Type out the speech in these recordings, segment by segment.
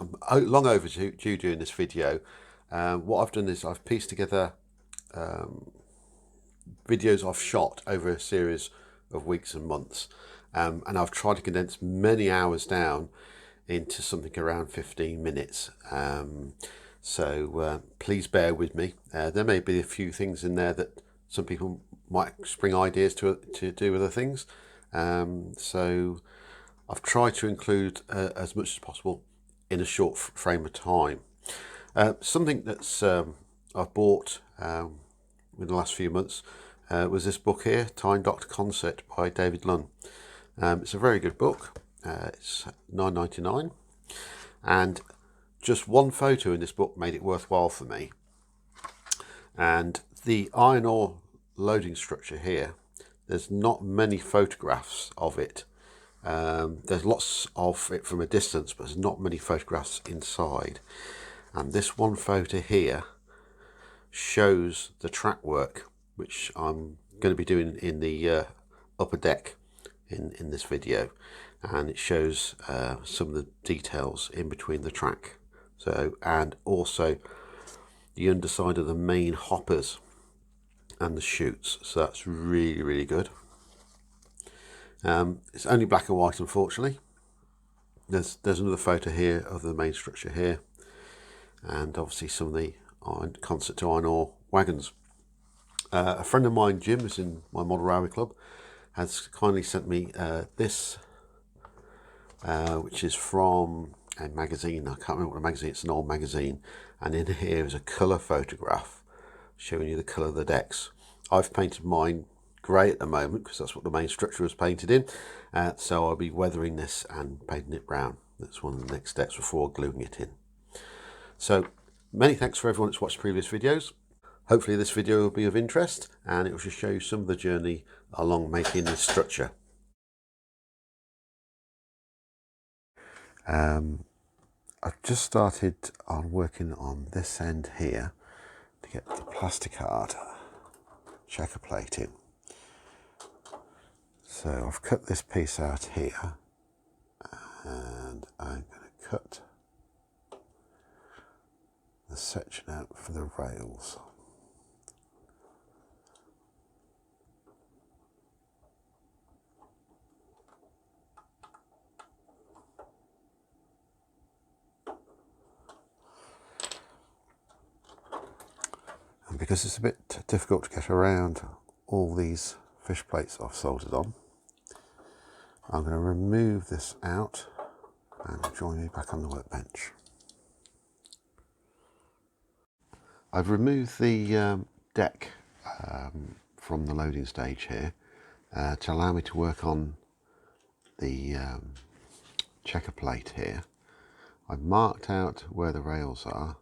long overdue doing this video. What I've done is I've pieced together videos I've shot over a series of weeks and months, and I've tried to condense many hours down into something around 15 minutes. So please bear with me. There may be a few things in there that some people might spring ideas to do other things. So I've tried to include as much as possible in a short frame of time. Something that's I've bought in the last few months was this book here, Tyne Consett by David Lunn. It's a very good book. It's $9.99, and just one photo in this book made it worthwhile for me. And the iron ore loading structure here, there's not many photographs of it. There's lots of it from a distance, but there's not many photographs inside. And this one photo here shows the track work, which I'm going to be doing in the upper deck in this video, and it shows some of the details in between the track, and also the underside of the main hoppers and the chutes. So that's really good. It's only black and white, unfortunately. There's another photo here of the main structure here, and obviously some of the Consett to iron ore wagons. A friend of mine, Jim, who's in my model railway club, has kindly sent me this, which is from a magazine. I can't remember what the magazine. It's an old magazine, and in here is a colour photograph showing you the colour of the decks. I've painted mine grey at the moment because that's what the main structure was painted in, so I'll be weathering this and painting it brown. That's one of the next steps before gluing it in. So many thanks for everyone that's watched previous videos. Hopefully this video will be of interest, and it will just show you some of the journey along making this structure. I've just started on working on this end here to get the Plastikard checker plate in. So I've cut this piece out here, and I'm going to cut the section out for the rails. And because it's a bit difficult to get around all these fish plates I've soldered on, I'm going to remove this out and join me back on the workbench. I've removed the deck from the loading stage here to allow me to work on the checker plate here. I've marked out where the rails are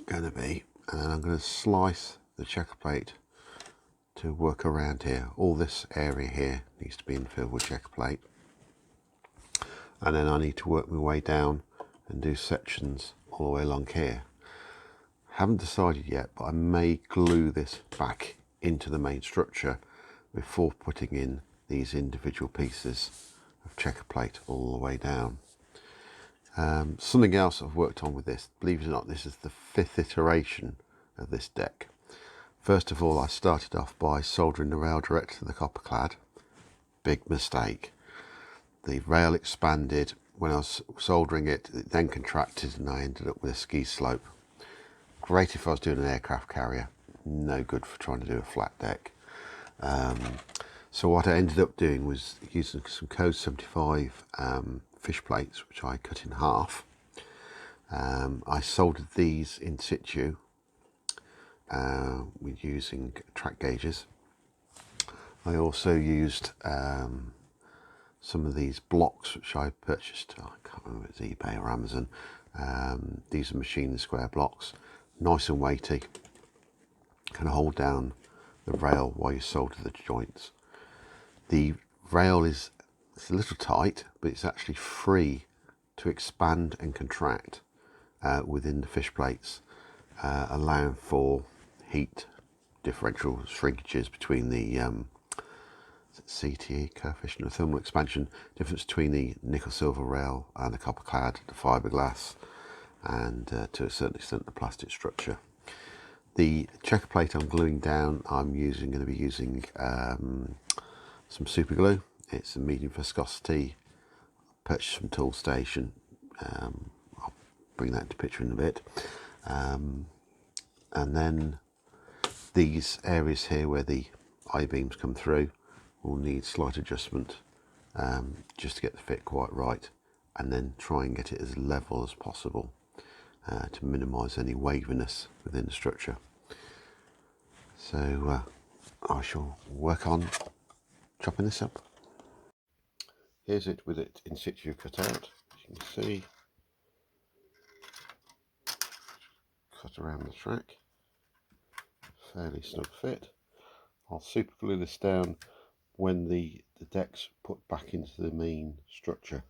going to be, and I'm going to slice the checker plate to work around here. All this area here needs to be infilled with checker plate, and then I need to work my way down and do sections all the way along here. Haven't decided yet, but I may glue this back into the main structure before putting in these individual pieces of checker plate all the way down. Something else I've worked on with this, believe it or not, this is the 5th iteration of this deck. First of all, I started off by soldering the rail direct to the copper clad. Big mistake. The rail expanded when I was soldering it, it then contracted, and I ended up with a ski slope. Great if I was doing an aircraft carrier, no good for trying to do a flat deck. So what I ended up doing was using some Code 75 fish plates, which I cut in half. I soldered these in situ with using track gauges. I also used some of these blocks which I purchased, I can't remember if it's eBay or Amazon. These are machine square blocks, nice and weighty, can hold down the rail while you solder the joints. The rail is a little tight, but it's actually free to expand and contract within the fish plates, allowing for heat differential shrinkages between the CTE, coefficient of thermal expansion, difference between the nickel silver rail and the copper clad, the fiberglass, and to a certain extent the plastic structure. The checker plate I'm gluing down, I'm going to be using some super glue. It's a medium viscosity, purchased from Tool Station. I'll bring that into picture in a bit. And then these areas here where the I-beams come through will need slight adjustment just to get the fit quite right, and then try and get it as level as possible to minimise any waviness within the structure. So I shall work on chopping this up. Here's it with it in situ cut out. As you can see, cut around the track, fairly snug fit. I'll super glue this down when the deck's put back into the main structure.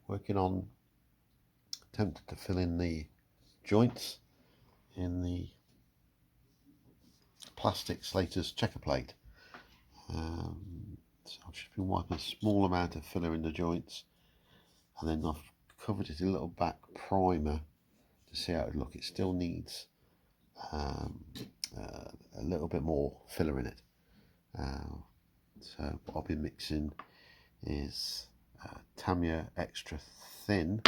Working on attempting to fill in the joints in the plastic Slaters checker plate. So I've just been wiping a small amount of filler in the joints, and then I've covered it in a little back primer to see how it would look. It still needs a little bit more filler in it. So what I'll be mixing is Tamiya Extra Thin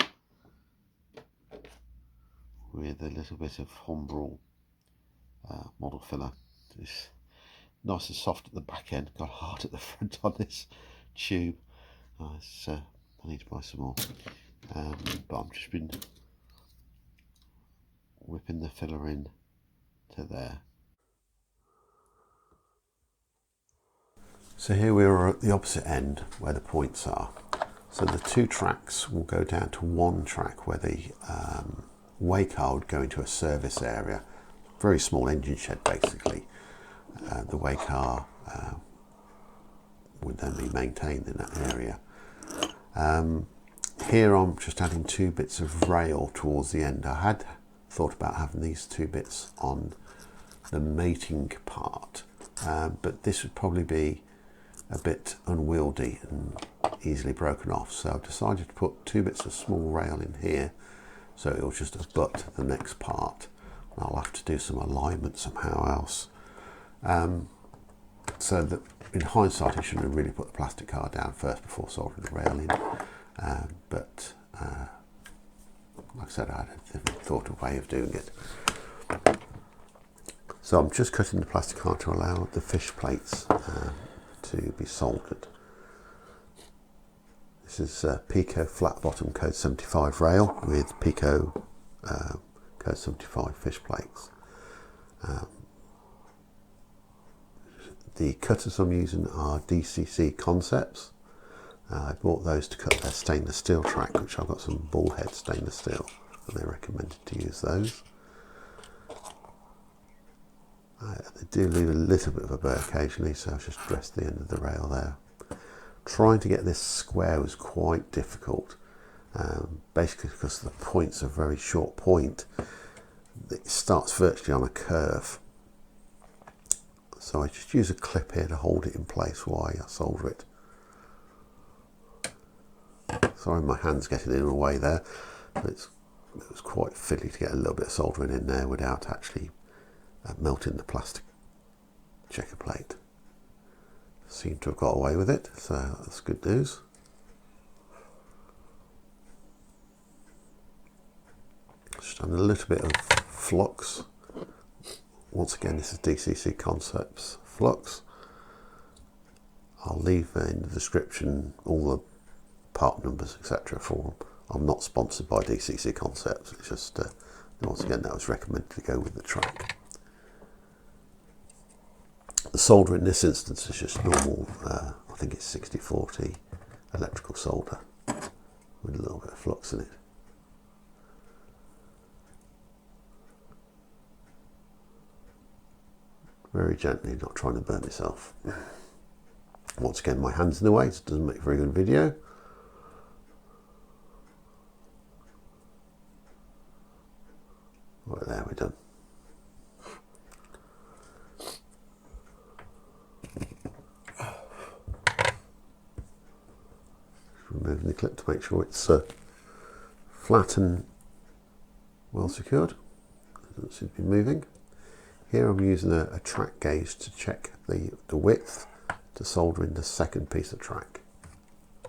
with a little bit of Humbrol model filler. It's nice and soft at the back end, got hard at the front on this tube. I need to buy some more, but I've just been whipping the filler in to there. So here we are at the opposite end where the points are. So the two tracks will go down to one track where the way car would go into a service area, very small engine shed basically. The way car would then be maintained in that area. Here I'm just adding two bits of rail towards the end. I had thought about having these two bits on the mating part, but this would probably be a bit unwieldy and easily broken off, so I've decided to put two bits of small rail in here so it'll just abut the next part. I'll have to do some alignment somehow else. So that in hindsight I shouldn't have really put the Plastikard down first before soldering the rail in, but like I said, I had thought of a way of doing it. So I'm just cutting the Plastikard to allow the fish plates to be soldered. This is Pico flat bottom code 75 rail with Pico code 75 fish plates. The cutters I'm using are DCC Concepts. I bought those to cut their stainless steel track, which I've got some bullhead stainless steel, and they recommended to use those. They do leave a little bit of a burr occasionally, so I've just dressed the end of the rail there. Trying to get this square was quite difficult, basically because the point's a very short point. It starts virtually on a curve. So I just use a clip here to hold it in place while I solder it. Sorry, my hand's getting in the way there. It was quite fiddly to get a little bit of soldering in there without actually melting the plastic checker plate. Seem to have got away with it, so that's good news. Just done a little bit of flux. Once again, this is DCC Concepts flux. I'll leave in the description all the part numbers, etc. for them. I'm not sponsored by DCC Concepts, it's just, once again, that was recommended to go with the track. The solder in this instance is just normal, I think it's 60-40 electrical solder with a little bit of flux in it. Very gently, not trying to burn myself. Once again, my hand's in the way, so it doesn't make a very good video. Right, there, we're done. moving the clip to make sure it's flat and well secured. It doesn't seem to be moving. Here I'm using a track gauge to check the width to solder in the second piece of track.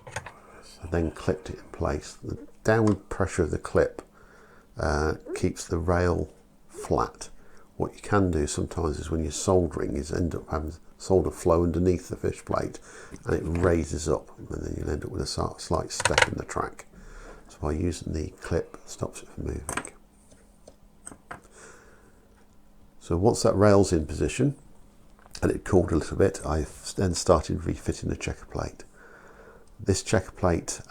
I then clipped it in place. The downward pressure of the clip keeps the rail flat. What you can do sometimes is when you're soldering is end up having solder flow underneath the fish plate and it raises up, and then you'll end up with a slight step in the track. So by using the clip, it stops it from moving. So once that rail's in position and it cooled a little bit, I then started refitting the checker plate. This checker plate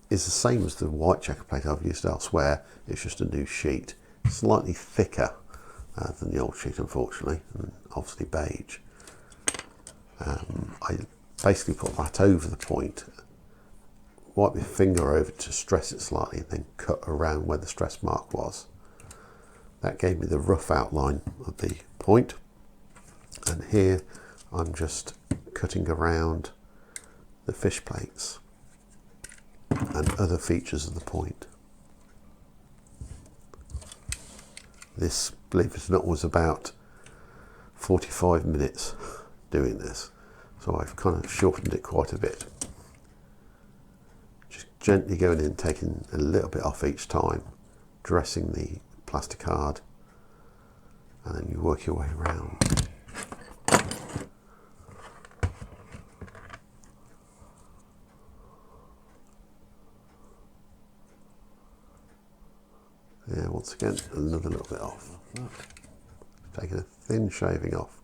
is the same as the white checker plate I've used elsewhere. It's just a new sheet, slightly thicker than the old sheet, unfortunately, and obviously beige. I basically put that over the point, wipe my finger over to stress it slightly, and then cut around where the stress mark was. That gave me the rough outline of the point, and here I'm just cutting around the fish plates and other features of the point. This, believe it or not, was about 45 minutes doing this, so I've kind of shortened it quite a bit. Just gently going in, taking a little bit off each time, dressing the Plastikard, and then you work your way around. Yeah, once again, another little bit off. Taking a thin shaving off.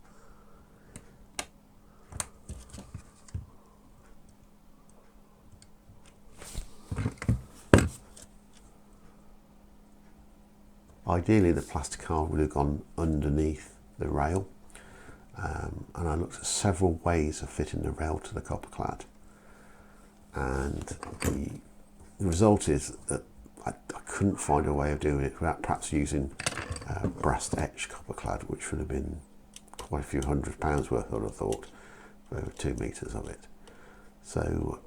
Ideally, the Plastikard would have gone underneath the rail, and I looked at several ways of fitting the rail to the copper clad, and the result is that I couldn't find a way of doing it without perhaps using brass etched copper clad, which would have been quite a few £100 worth, I would have thought, for over 2 meters of it. So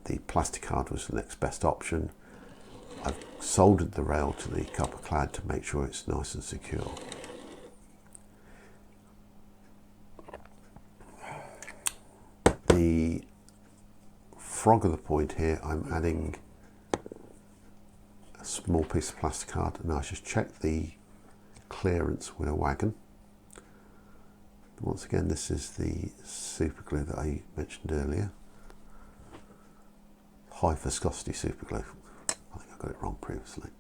the Plastikard was the next best option. I've soldered the rail to the copper clad to make sure it's nice and secure. The frog of the point here, I'm adding a small piece of Plastikard, and I just check the clearance with a wagon. Once again, this is the super glue that I mentioned earlier. High viscosity super glue. I think I got it wrong previously.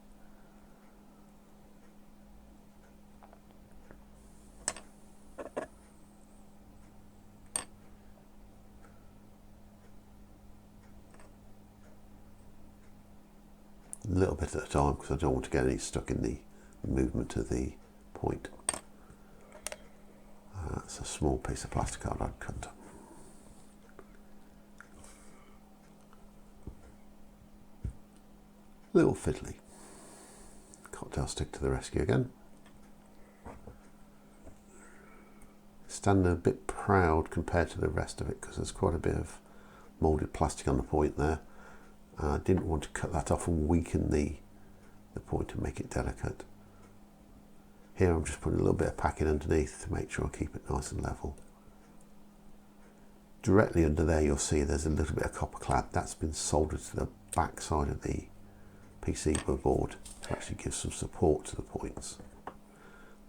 A little bit at a time because I don't want to get any stuck in the movement of the point. It's a small piece of Plastikard I'd cut. Little fiddly. Cocktail stick to the rescue again. Standing a bit proud compared to the rest of it because there's quite a bit of moulded plastic on the point there. I didn't want to cut that off and weaken the point to make it delicate. Here I'm just putting a little bit of packing underneath to make sure I keep it nice and level. Directly under there you'll see there's a little bit of copper clad that's been soldered to the back side of the PCB board to actually give some support to the points.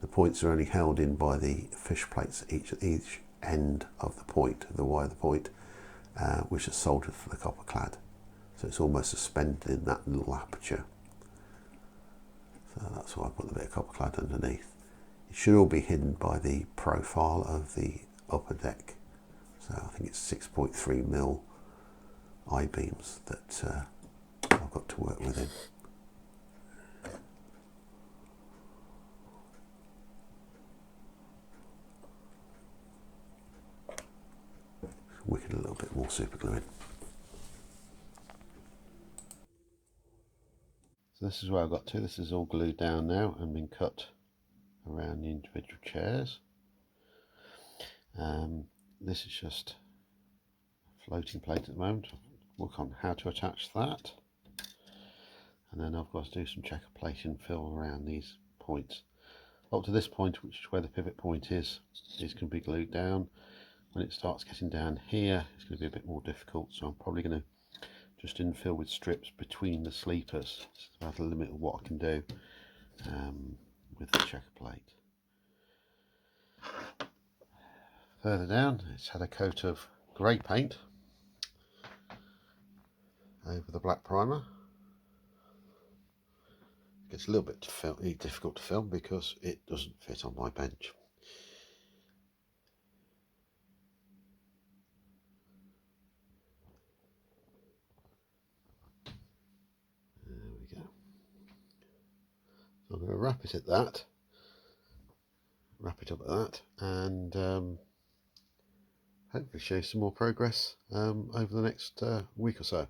The points are only held in by the fish plates at each end of the point, of the wire of the point, which is soldered for the copper clad. So it's almost suspended in that little aperture. So that's why I put the bit of copper clad underneath. It should all be hidden by the profile of the upper deck. So I think it's 6.3mm I-beams that I've got to work within. Wicked a little bit more super glue in. So this is where I've got to. This is all glued down now and been cut around the individual chairs. This is just a floating plate at the moment. work on how to attach that, and then I've got to do some checker plate and fill around these points. Up to this point, which is where the pivot point is, these can be glued down. When it starts getting down here, it's going to be a bit more difficult, so I'm probably going to just infill with strips between the sleepers. It's about the limit of what I can do with the checker plate. Further down, it's had a coat of grey paint over the black primer. It gets a little bit difficult to film because it doesn't fit on my bench. There we go. So I'm going to wrap it at that. Wrap it up at that, and hopefully show some more progress over the next week or so.